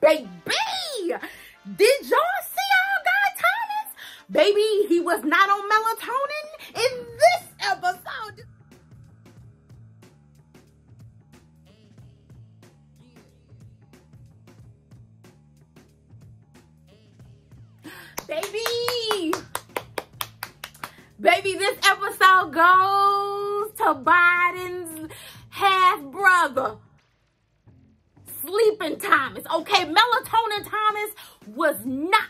baby. Did y'all see our guy Thomas? Baby, he was not on melatonin in this episode. Baby, this episode goes to Biden's half-brother, Sleeping Thomas. Okay, Melatonin Thomas was not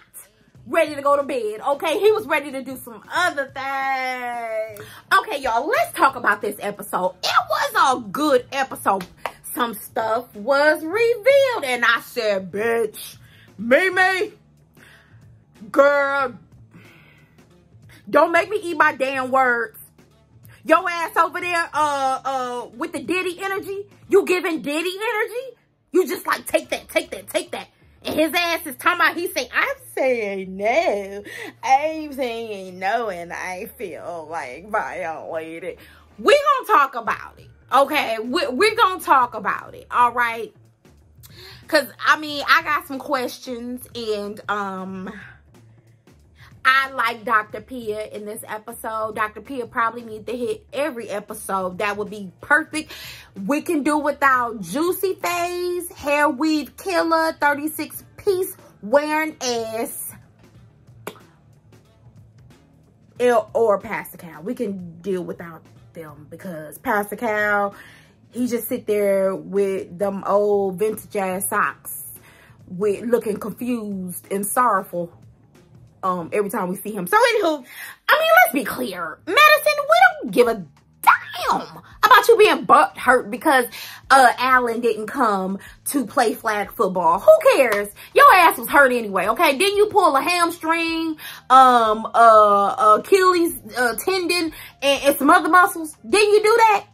ready to go to bed. Okay, he was ready to do some other things. Okay, y'all, let's talk about this episode. It was a good episode. Some stuff was revealed, and I said, bitch, Mimi, girl, don't make me eat my damn words. Your ass over there, with the Diddy energy, you giving Diddy energy? You just like, take that, take that, take that. And his ass is talking about, he say, I'm saying no. I'm saying no, and I feel like violated. We're gonna talk about it, okay? We're gonna talk about it, all right? Because, I mean, I got some questions, and, I like Dr. Pia in this episode. Dr. Pia probably needs to hit every episode. That would be perfect. We can do without Juicy Phase, Hair Weave Killer, 36-piece wearing ass, or Pastor Cal. We can deal without them because Pastor Cal, he just sit there with them old vintage ass socks, with looking confused and sorrowful. Every time we see him. So anywho, I mean, let's be clear. Madison, we don't give a damn about you being butt hurt because Allen didn't come to play flag football. Who cares? Your ass was hurt anyway, okay? Didn't you pull a hamstring, Achilles tendon, and some other muscles? Didn't you do that?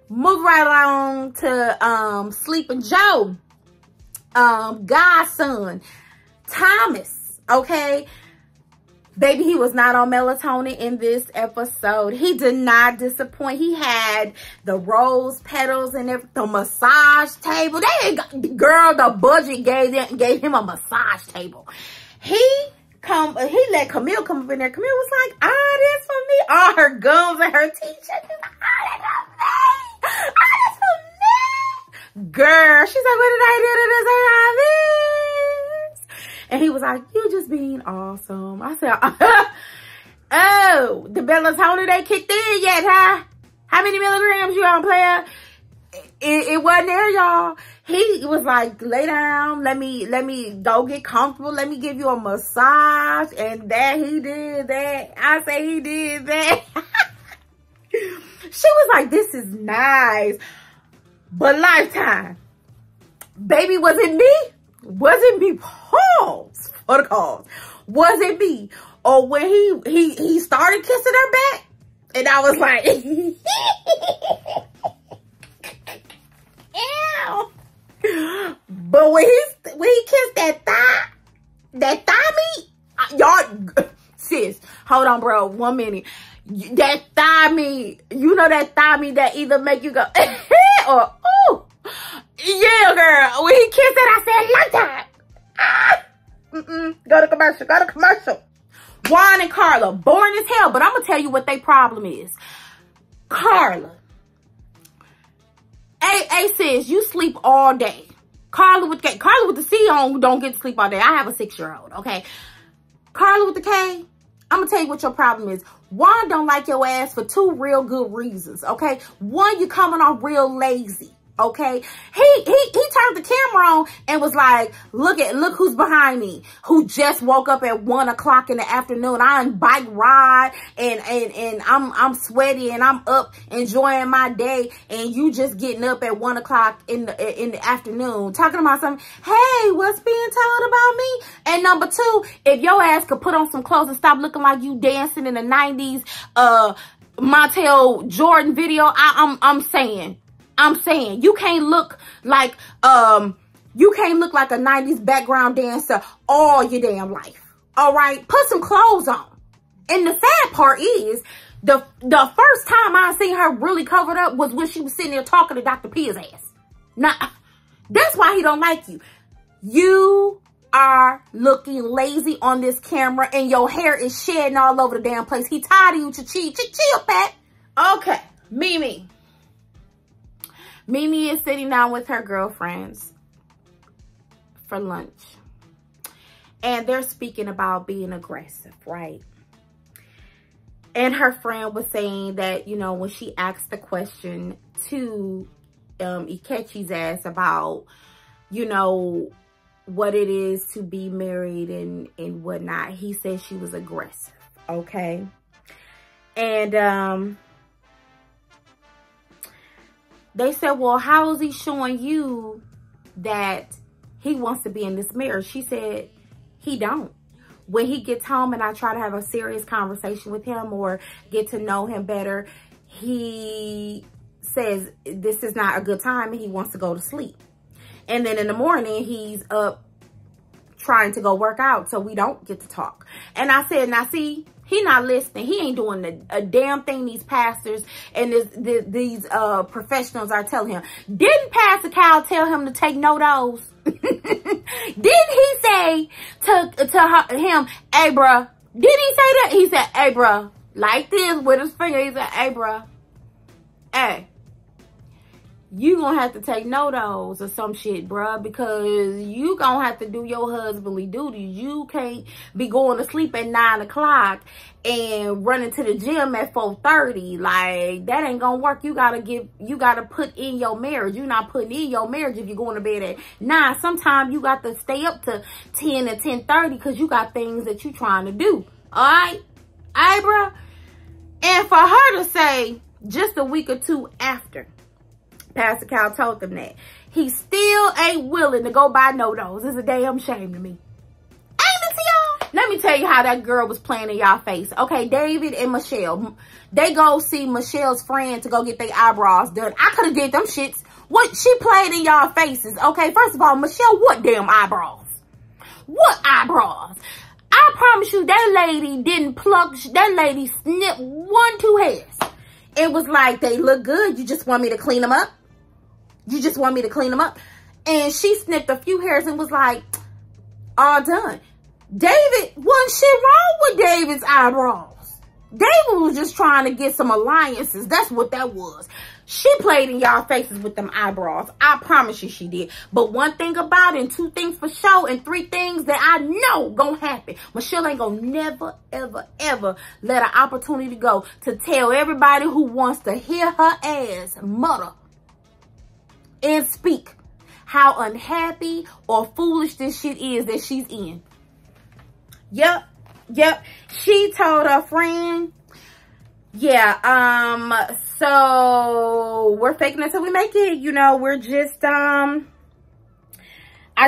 Move right along to Sleeping Joe, godson, Thomas, okay? Baby, he was not on melatonin in this episode. He did not disappoint. He had the rose petals and everything, the massage table. They ain't got, girl, the budget gave him a massage table. He let Camille come up in there. Camille was like, oh, this for me. All her gums and her teeth. She's like, oh, this for me. Oh, this for me. Girl, she's like, what did I do to deserve all this? And he was like, you just being awesome. I said, oh, the melatonin they kicked in yet, huh? How many milligrams you on, player? It wasn't there, y'all. He was like, lay down. Let me go get comfortable. Let me give you a massage. And that he did that. I say he did that. She was like, this is nice. But Lifetime. Baby, was it me? Wasn't me, pause for the cause. Wasn't me. Or when he started kissing her back, and I was like, ew. But when he kissed that thigh meat, y'all, sis, hold on, bro, 1 minute. That thigh meat, you know that thigh meat that either make you go, or, ooh. Yeah, girl. When he kissed it, I said, Lifetime. Ah. Go to commercial. Go to commercial. Juan and Karla, boring as hell. But I'm going to tell you what their problem is. Karla. A says, you sleep all day. Karla with the C on don't get to sleep all day. I have a 6-year-old, okay? Karla with the K, I'm going to tell you what your problem is. Juan don't like your ass for 2 real good reasons, okay? One, you coming off real lazy. Okay, he turned the camera on and was like, look who's behind me, who just woke up at 1 o'clock in the afternoon. I on bike ride and I'm sweaty and I'm up enjoying my day, and you just getting up at 1 o'clock in the afternoon talking about something. Hey, what's being told about me? And number 2, if your ass could put on some clothes and stop looking like you dancing in the 90s Montel Jordan video, I'm saying you can't look like a 90s background dancer all your damn life. All right, put some clothes on. And the sad part is the first time I seen her really covered up was when she was sitting there talking to Dr. Pia's ass. Now, that's why he don't like you. You are looking lazy on this camera and your hair is shedding all over the damn place. He tired of you, chill, Pat. Okay, Mimi. Mimi is sitting down with her girlfriends for lunch. And they're speaking about being aggressive, right? And her friend was saying that, you know, when she asked the question to Ikechi's ass about, you know, what it is to be married and whatnot, he said she was aggressive, okay? And they said, well, how is he showing you that he wants to be in this marriage? She said, he don't. When he gets home and I try to have a serious conversation with him or get to know him better, he says this is not a good time and he wants to go to sleep. And then in the morning, he's up trying to go work out, so we don't get to talk. And I said, now see, he not listening. He ain't doing a damn thing these pastors and these professionals are telling him. Didn't Pastor Cal tell him to take notes? Didn't he say to him, hey, bruh? Did he say that? He said, hey, bruh, like this with his finger. He said, hey, bruh, hey, you gonna have to take notes or some shit, bruh, because you gonna have to do your husbandly duties. You can't be going to sleep at 9 o'clock and running to the gym at 4:30. Like, that ain't gonna work. You gotta put in your marriage. You're not putting in your marriage if you're going to bed at 9. Sometimes you got to stay up to 10 and 10:30 because you got things that you trying to do. All right? All right, bruh? And for her to say just a week or two after Pastor Cal told them that, he still ain't willing to go buy notes. It's a damn shame to me. Ain't it to y'all? Let me tell you how that girl was playing in y'all face. Okay, David and Michelle, they go see Michelle's friend to go get their eyebrows done. I could have did them shits. What she played in y'all faces. Okay, first of all, Michelle, what damn eyebrows? What eyebrows? I promise you, that lady didn't pluck, that lady snipped 1-2 hairs. It was like, they look good. You just want me to clean them up? You just want me to clean them up? And she snipped a few hairs and was like, all done. David, wasn't shit wrong with David's eyebrows. David was just trying to get some alliances. That's what that was. She played in y'all faces with them eyebrows. I promise you she did. But one thing about it, and 2 things for sure, and 3 things that I know gonna happen. Michelle ain't gonna never, ever, ever let an opportunity go to tell everybody who wants to hear her ass mutter and speak how unhappy or foolish this shit is that she's in. Yep. She told her friend, yeah, so we're faking it till we make it. You know, we're just, I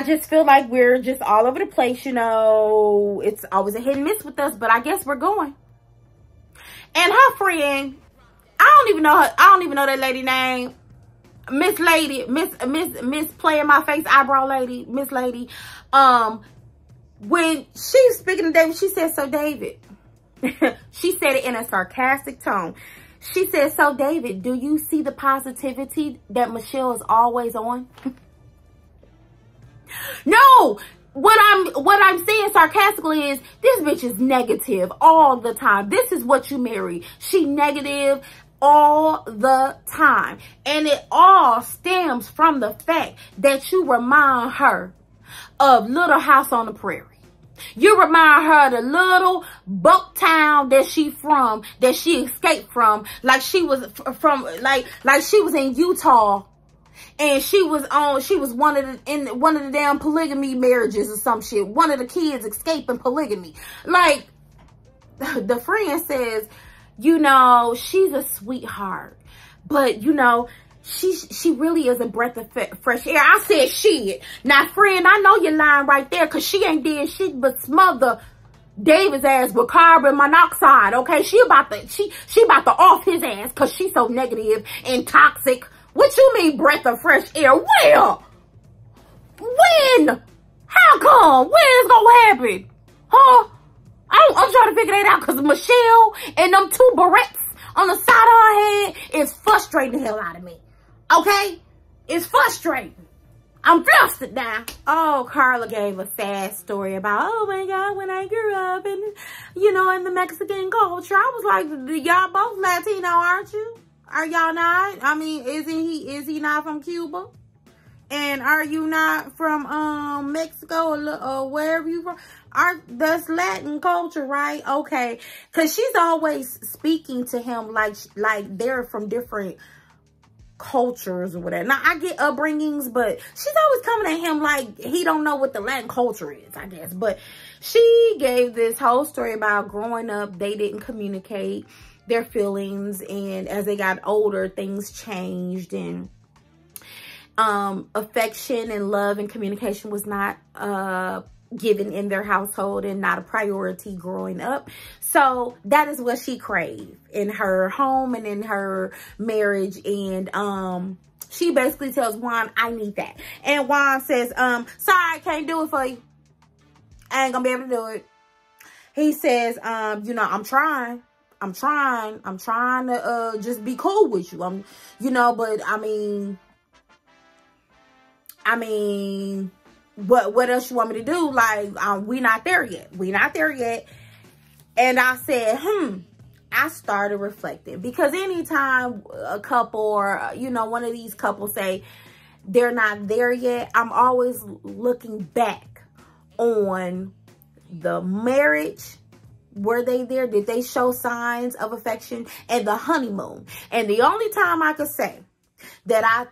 just feel like we're just all over the place, you know. It's always a hit and miss with us, but I guess we're going. And her friend, I don't even know that lady name. Miss Lady, Miss play in my face eyebrow lady, Miss Lady. When she was speaking to David, she said, so David, she said it in a sarcastic tone. She said, so David, do you see the positivity that Michelle is always on? No, what I'm saying sarcastically is this bitch is negative all the time. This is what you marry. She negative all the time. And it all stems from the fact that you remind her of Little House on the Prairie. You remind her of the little buck town that she escaped from, like she was from, like she was in Utah, and she was in one of the damn polygamy marriages or some shit. One of the kids escaping polygamy. Like, the friend says, you know, she's a sweetheart, but you know, she really is a breath of fresh air. I said shit. Now, friend, I know you're lying right there, because she ain't did shit but smother David's ass with carbon monoxide, okay? She about to off his ass because she's so negative and toxic. What you mean breath of fresh air? Where? When? How come? When is gonna happen? Huh? I'm trying to figure that out, because Michelle and them 2 barrettes on the side of her head is frustrating the hell out of me. Okay? It's frustrating. I'm flustered now. Oh, Karla gave a sad story about, oh my God, when I grew up and, you know, in the Mexican culture. I was like, y'all both Latino, aren't you? Are y'all not? I mean, is he not from Cuba? And are you not from Mexico or wherever you from? That's Latin culture, right? Okay. Because she's always speaking to him like they're from different cultures or whatever. Now, I get upbringings, but she's always coming at him like he don't know what the Latin culture is, I guess. But she gave this whole story about growing up, they didn't communicate their feelings, and as they got older, things changed, and affection and love and communication was not given in their household and not a priority growing up. So that is what she craved in her home and in her marriage. And she basically tells Juan, I need that. And Juan says, sorry, I can't do it for you. I ain't gonna be able to do it. He says, you know, I'm trying to just be cool with you. You know, but I mean, what else you want me to do? Like, we not there yet. We not there yet. And I said, I started reflecting, because anytime a couple or, you know, one of these couples say they're not there yet, I'm always looking back on the marriage. Were they there? Did they show signs of affection? And the honeymoon. And the only time I could say that I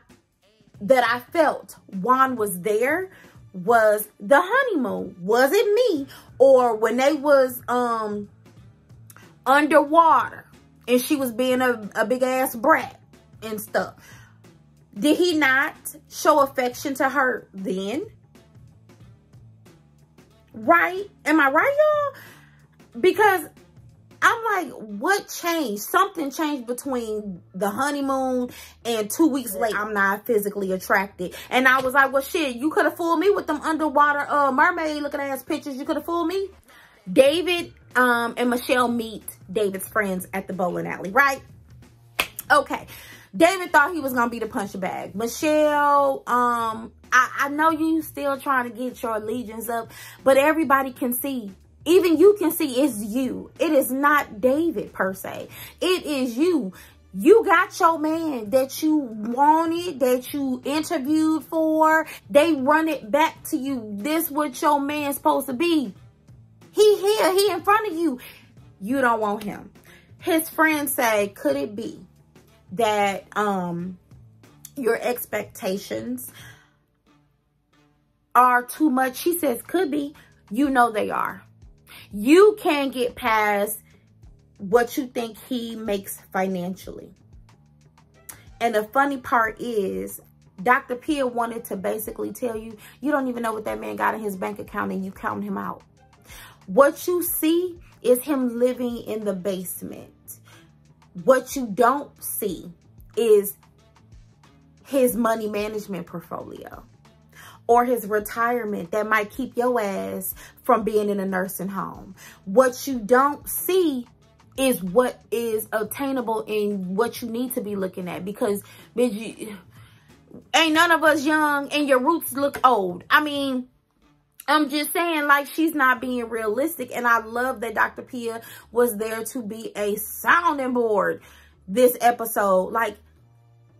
felt Juan was there was the honeymoon. Was it me? Or when they was underwater and she was being a big ass brat and stuff. Did he not show affection to her then? Right? Am I right, y'all? Because I'm like, what changed? Something changed between the honeymoon and 2 weeks later. I'm not physically attracted. And I was like, well, shit, you could have fooled me with them underwater mermaid looking ass pictures. You could have fooled me. David and Michelle meet David's friends at the bowling alley, right? Okay. David thought he was going to be the punch bag. Michelle, I know you still trying to get your allegiance up, but everybody can see. Even you can see it's you. It is not David per se. It is you. You got your man that you wanted, that you interviewed for. They run it back to you. This what your man's supposed to be. He here. He in front of you. You don't want him. His friends say, could it be that your expectations are too much? She says, could be. You know they are. You can't get past what you think he makes financially. And the funny part is, Dr. Pia wanted to basically tell you, you don't even know what that man got in his bank account and you count him out. What you see is him living in the basement. What you don't see is his money management portfolio. Or his retirement that might keep your ass from being in a nursing home. What you don't see is what is obtainable and what you need to be looking at. Because, bitch, ain't none of us young and your roots look old. I mean, I'm just saying, like, she's not being realistic. And I love that Dr. Pia was there to be a sounding board this episode. Like,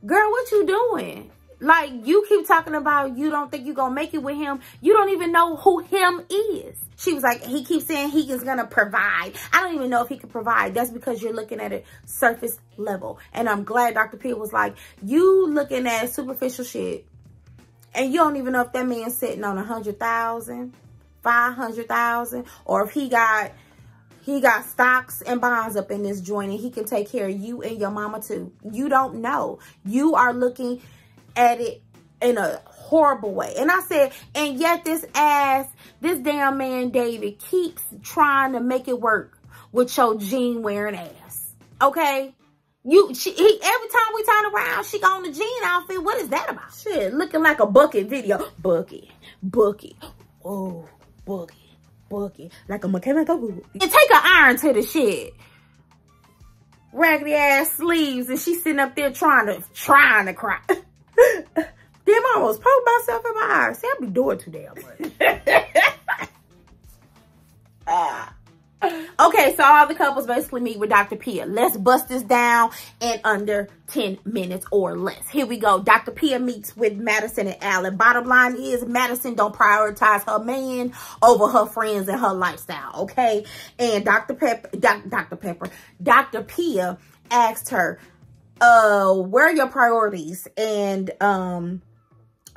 girl, what you doing? Like, you keep talking about you don't think you're going to make it with him. You don't even know who him is. She was like, he keeps saying he is going to provide. I don't even know if he can provide. That's because you're looking at it surface level. And I'm glad Dr. P was like, you looking at superficial shit. And you don't even know if that man's sitting on 100,000, 500,000, or if he got stocks and bonds up in this joint and he can take care of you and your mama too. You don't know. You are looking at it in a horrible way. And I said, and yet this damn man David keeps trying to make it work with your jean wearing ass. Okay? Every time we turn around, she got on the jean outfit. What is that about? Shit, looking like a bucket video. Bucket. Oh, bucket. Like a mechanical bucket. And take an iron to the shit. Raggedy ass sleeves, and she's sitting up there trying to cry. Damn, I almost poked myself in my eye. See, I be doing too damn much. Okay, so all the couples basically meet with Dr. Pia. Let's bust this down in under 10 minutes or less. Here we go. Dr. Pia meets with Madison and Alan. Bottom line is Madison don't prioritize her man over her friends and her lifestyle, okay? And Dr. Pia asked her, where are your priorities? And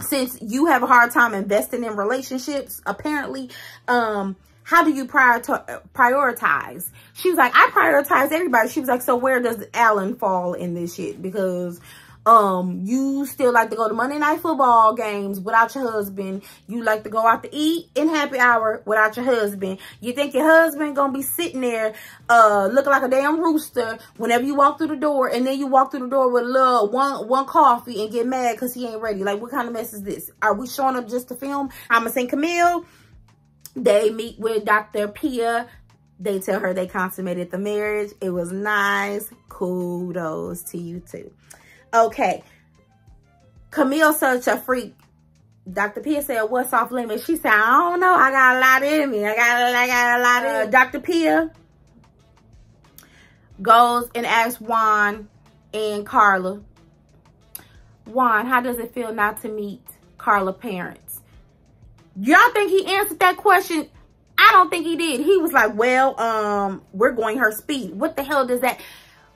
since you have a hard time investing in relationships, apparently, how do you prioritize? She was like, I prioritize everybody. She was like, so where does Alan fall in this shit? Because you still like to go to Monday night football games without your husband. You like to go out to eat in happy hour without your husband. You think your husband gonna be sitting there looking like a damn rooster whenever you walk through the door, and then you walk through the door with a little one coffee and get mad because he ain't ready. Like, what kind of mess is this? Are we showing up just to film? I'ma sing Camille. They meet with Dr. Pia. They tell her they consummated the marriage. It was nice. Kudos to you too. Okay. Camille's such a freak. Dr. Pia said, what's off limits? She said, I don't know. I got a lot in me. I got a lot in. Dr. Pia goes and asks Juan and Karla, Juan, how does it feel not to meet Karla's parents? Y'all think he answered that question? I don't think he did. He was like, well, we're going her speed. What the hell does that?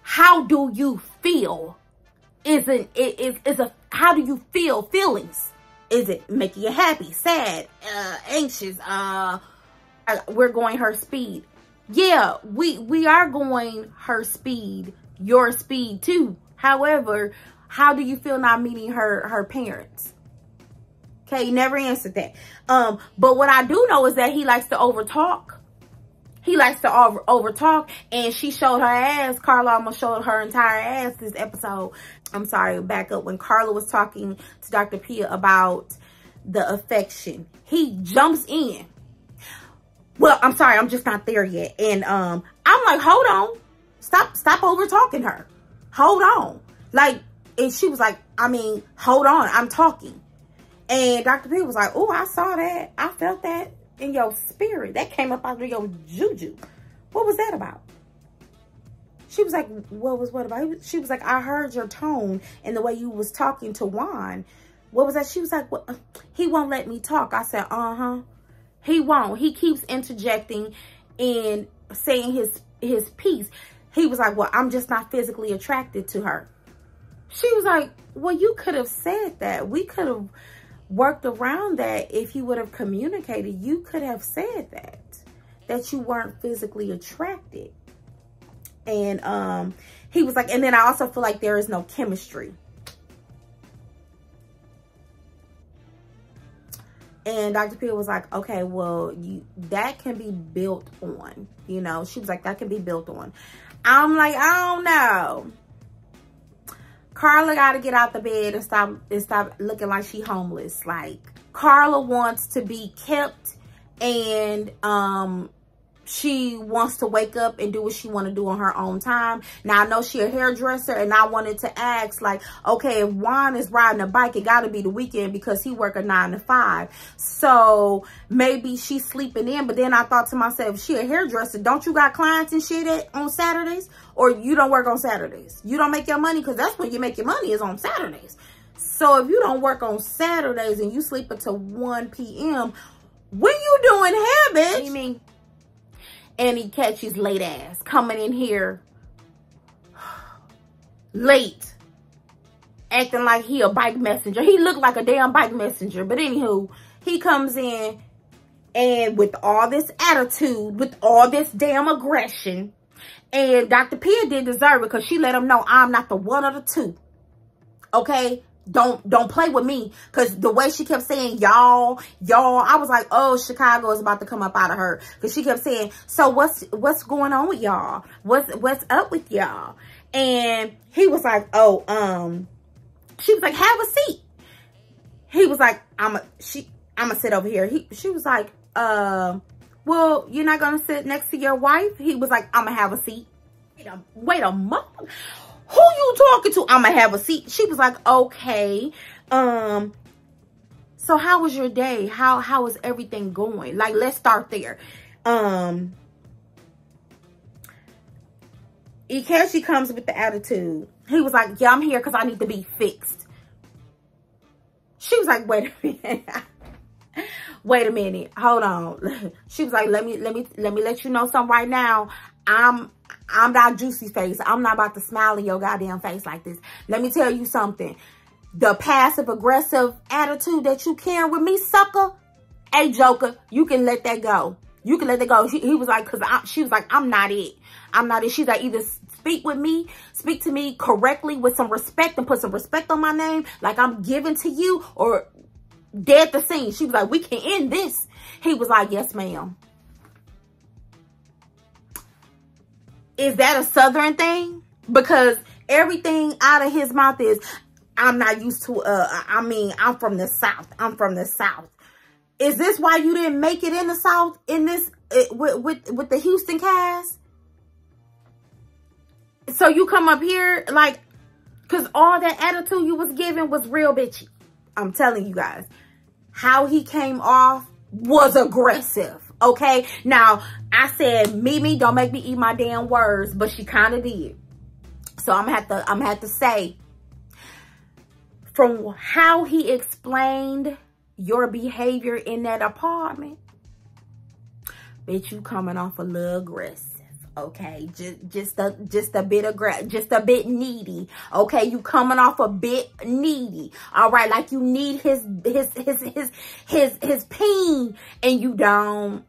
How do you feel? How do you feel feelings? Is it making you happy, sad, anxious? We're going her speed. Yeah, we are going her speed, your speed too. However, how do you feel not meeting her parents? Okay, he never answered that. But what I do know is that he likes to overtalk. He likes to overtalk, and she showed her ass. Karla almost showed her entire ass this episode. I'm sorry, back up. When Karla was talking to Dr. Pia about the affection, he jumps in. Well, I'm sorry, I'm just not there yet. And I'm like, hold on. Stop over-talking her. Hold on. Like, and she was like, I mean, hold on, I'm talking. And Dr. P was like, oh, I saw that. I felt that in your spirit. That came up out of your juju. What was that about? She was like, what about? She was like, I heard your tone and the way you was talking to Juan. What was that? She was like, well, he won't let me talk. I said, he won't. He keeps interjecting and saying his piece. He was like, well, I'm just not physically attracted to her. She was like, well, you could have said that. We could have worked around that. If you would have communicated, you could have said that you weren't physically attracted. And he was like, and then I also feel like there is no chemistry. And Dr. P was like, okay, well, that can be built on, you know. She was like, that can be built on. I'm like, I don't know. Karla got to get out the bed and stop looking like she homeless. Like, Karla wants to be kept, and she wants to wake up and do what she want to do on her own time. Now, I know she a hairdresser, and I wanted to ask, like, okay, if Juan is riding a bike, it got to be the weekend because he work a 9 to 5. So maybe she's sleeping in. But then I thought to myself, she a hairdresser. Don't you got clients and shit on Saturdays? Or you don't work on Saturdays? You don't make your money, because that's when you make your money, is on Saturdays. So if you don't work on Saturdays and you sleep until 1 p.m., when you doing hair, bitch? What do you mean? And Ikechi's late ass coming in here late, acting like he a bike messenger. He looked like a damn bike messenger. But anywho, he comes in and with all this attitude, with all this damn aggression. And Dr. Pia did deserve it, because she let him know, I'm not the one of the two. Okay? Don't play with me. Because the way she kept saying y'all, I was like, oh, Chicago is about to come up out of her. Because she kept saying, so what's going on with y'all? What's up with y'all? And he was like, oh, she was like, have a seat. He was like, I'ma sit over here. She was like, well, you're not gonna sit next to your wife? He was like, I'ma have a seat. Wait a moment. Who you talking to? I'ma have a seat. She was like, okay. So how was your day? How is everything going? Like, let's start there. Ikechi comes with the attitude. He was like, yeah, I'm here because I need to be fixed. She was like, wait a minute. Wait a minute. Hold on. She was like, let me let you know something right now. I'm not juicy face. I'm not about to smile in your goddamn face like this. Let me tell you something. The passive aggressive attitude that you carrying with me, sucker. Hey, Joker, you can let that go. You can let that go. He was like, she was like, I'm not it. I'm not it. She's like, either speak to me correctly with some respect and put some respect on my name, like I'm giving to you, or dead the scene. She was like, we can end this. He was like, yes, ma'am. Is that a Southern thing? Because everything out of his mouth is, I'm not used to, I'm from the South. I'm from the South. Is this why you didn't make it in the South in this, with the Houston cast? So you come up here, like, because all that attitude you was giving was real bitchy. I'm telling you guys. How he came off was aggressive, okay? Now, I said, Mimi, don't make me eat my damn words, but she kind of did. So I'm gonna have to say, from how he explained your behavior in that apartment, bitch, you coming off a little aggressive. Okay, just a bit aggressive, just a bit needy. Okay, you coming off a bit needy. All right, like you need his peen, and you don't.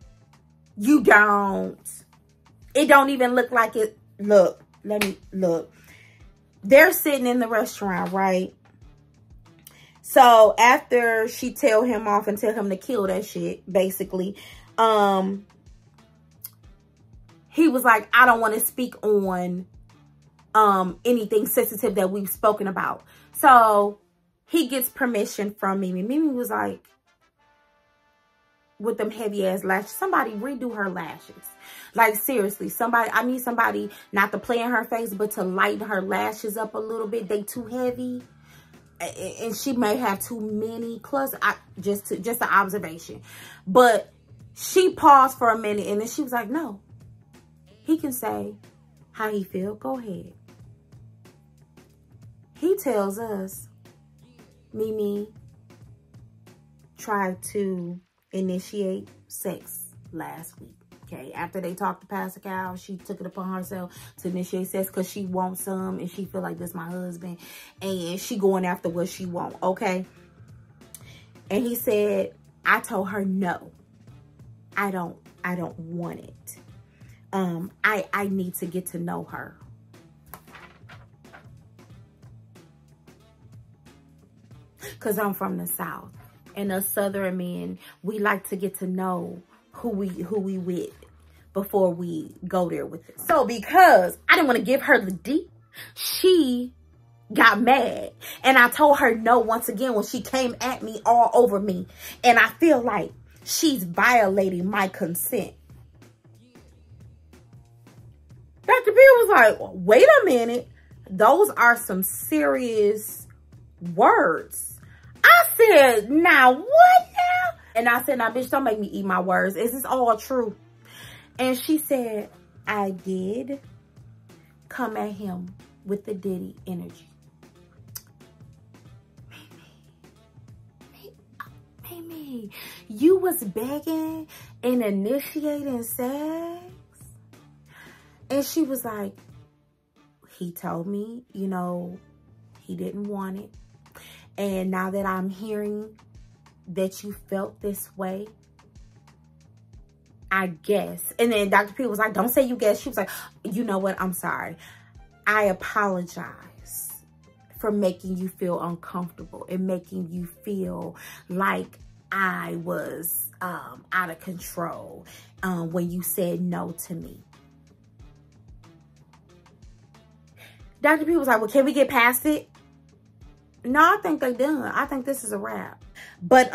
It don't even look like it. Look, let me look. They're sitting in the restaurant, right? So after she tell him off and tell him to kill that shit, basically, he was like, I don't want to speak on anything sensitive that we've spoken about. So he gets permission from Mimi. Mimi was like, with them heavy ass lashes, somebody redo her lashes. Like, seriously, I need somebody not to play in her face, but to lighten her lashes up a little bit. They too heavy. And she may have too many clusters. Just an observation. But she paused for a minute, and then she was like, no. He can say how he feel. Go ahead. He tells us Mimi tried to initiate sex last week. Okay, after they talked to Pastor Cal, she took it upon herself to initiate sex because she wants some, and she feel like this my husband, and she going after what she want. Okay, and he said, I told her no, I don't want it. I need to get to know her. Cause I'm from the South, and us Southern men, we like to get to know who we with before we go there with it. So because I didn't want to give her the D, she got mad, and I told her no once again when she came at me all over me, and I feel like she's violating my consent. Dr. P was like, wait a minute. Those are some serious words. I said, now what now? And I said, now bitch, don't make me eat my words. Is this all true? And she said, I did come at him with the Diddy energy. Mimi, you was begging and initiating sex? And she was like, he told me, you know, he didn't want it. And now that I'm hearing that you felt this way, I guess. And then Dr. P was like, don't say you guess. She was like, you know what? I'm sorry. I apologize for making you feel uncomfortable and making you feel like I was out of control when you said no to me. Dr. P was like, well, can we get past it? No, I think they done. I think this is a wrap. But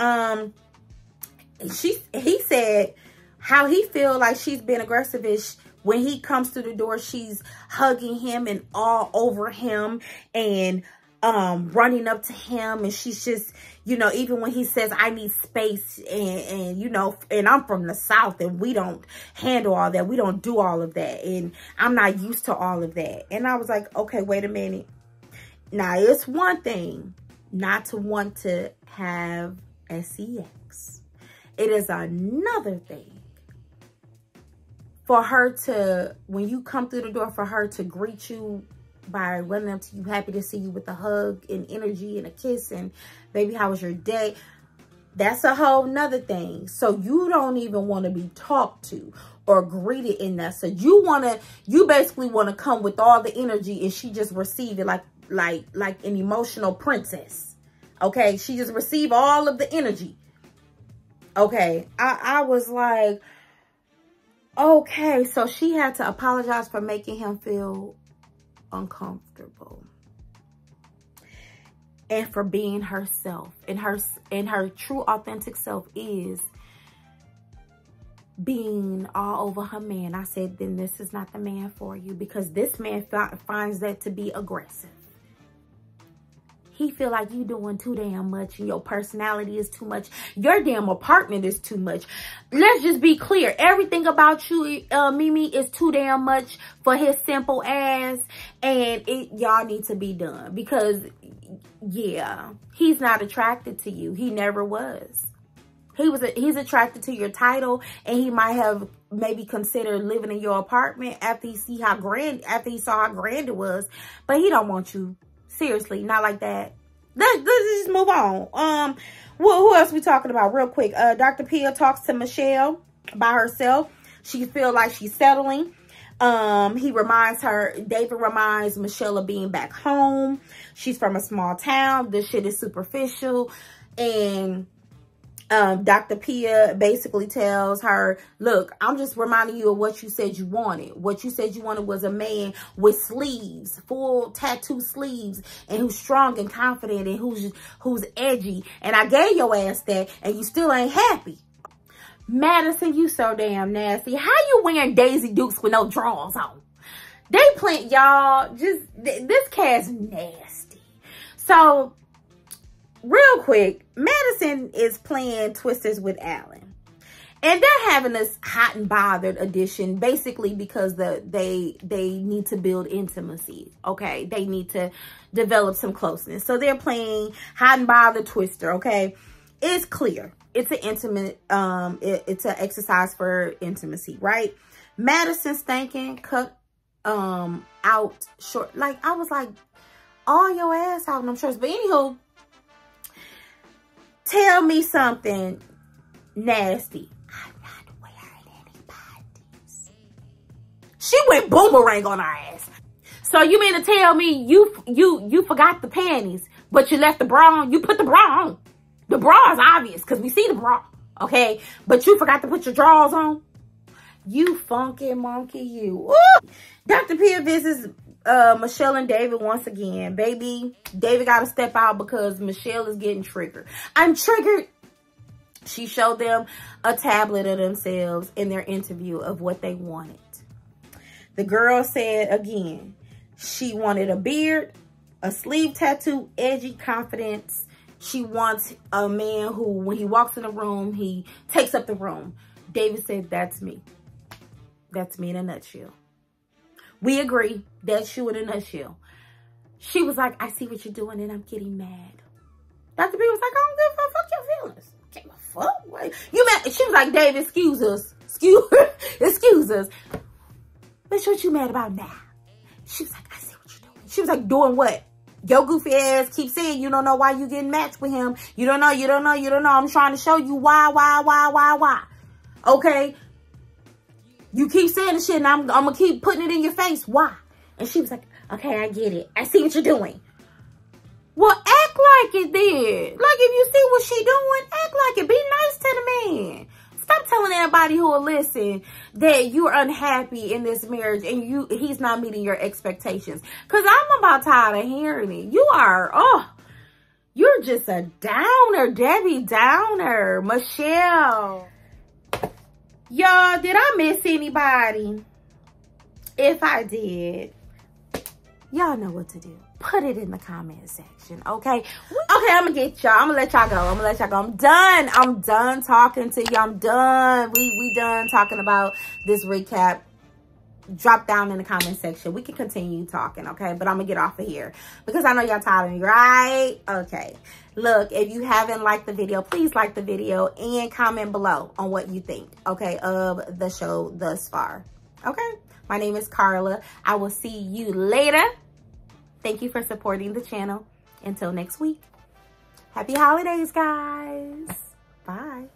he said how he feel like she's been aggressive-ish. When he comes through the door, she's hugging him and all over him. And running up to him, and she's just, you know, even when he says, I need space, and you know, and I'm from the South, and we don't handle all that. We don't do all of that, and I'm not used to all of that. And I was like, okay, wait a minute. Now, it's one thing not to want to have sex. It is another thing for her to, when you come through the door, for her to greet you by running up to you, happy to see you, with a hug and energy and a kiss and, baby, how was your day? That's a whole nother thing. So you don't even want to be talked to or greeted in that. So you basically want to come with all the energy, and she just receive it like an emotional princess. Okay, she just received all of the energy. Okay, I was like, okay, so she had to apologize for making him feel uncomfortable, and for being herself, and her true authentic self is being all over her man. I said, then this is not the man for you, because this man finds that to be aggressive. He feel like you doing too damn much, and your personality is too much. Your damn apartment is too much. Let's just be clear. Everything about you, Mimi, is too damn much for his simple ass. And y'all need to be done. Because, yeah, he's not attracted to you. He never was. He's attracted to your title, and he might have maybe considered living in your apartment after he saw how grand it was. But he don't want you. Seriously, not like that. Let's just move on. Who else we talking about real quick? Dr. Pia talks to Michelle by herself. She feel like she's settling. David reminds Michelle of being back home. She's from a small town. This shit is superficial. And Dr. Pia basically tells her, look, I'm just reminding you of what you said you wanted. What you said you wanted was a man with sleeves, full tattoo sleeves, and who's strong and confident, and who's edgy. And I gave your ass that, and you still ain't happy. Madison, you so damn nasty. How you wearing Daisy Dukes with no drawers on? They plant, y'all, this cast nasty. So, real quick, Madison is playing Twisters with Alan. And they're having this hot and bothered edition, basically because they need to build intimacy, okay? They need to develop some closeness. So they're playing hot and bothered Twister, okay? It's clear. It's an intimate, it's an exercise for intimacy, right? Madison's thinking, cut out short. Like, I was like, all your ass out in them shorts. But anywho, tell me something nasty. I'm not wearing any panties. She went boomerang on her ass. So you mean to tell me you forgot the panties, but you left the bra on? You put the bra on. The bra is obvious because we see the bra, okay? But you forgot to put your drawers on? You funky monkey, you. Ooh. Dr. Pia visits Michelle and David once again. Baby, David got to step out because Michelle is getting triggered. I'm triggered. She showed them a tablet of themselves in their interview of what they wanted. The girl said again, she wanted a beard, a sleeve tattoo, edgy confidence. She wants a man who, when he walks in the room, he takes up the room. David said, that's me. That's me in a nutshell. We agree. That's you in a nutshell. She was like, I see what you're doing and I'm getting mad. Dr. B was like, I don't give a fuck your feelings. Give a fuck. What? You mad? She was like, David, excuse us. Excuse us. Bitch, what you mad about now? She was like, I see what you're doing. She was like, doing what? Your goofy ass keep saying you don't know why you getting matched with him. You don't know. I'm trying to show you why. Okay? You keep saying the shit and I'm going to keep putting it in your face. Why? And she was like, okay, I get it. I see what you're doing. Well, act like it then. Like if you see what she doing, act like it. Be nice to the man. Stop telling everybody who will listen that you're unhappy in this marriage and he's not meeting your expectations. Because I'm about tired of hearing it. You are, you're just a downer, Debbie Downer. Michelle. Y'all, did I miss anybody? If I did, Y'all know what to do. Put it in the comment section, okay? Okay, I'm gonna get y'all. I'm gonna let y'all go. I'm done. I'm done talking to you. I'm done. We done talking about this recap. Drop down in the comment section. We can continue talking, okay? But I'm gonna get off of here because I know y'all tired of me, right? Okay. Look, if you haven't liked the video, please like the video and comment below on what you think, okay, of the show thus far, okay? My name is Karla. I will see you later. Thank you for supporting the channel. Until next week. Happy holidays, guys. Bye.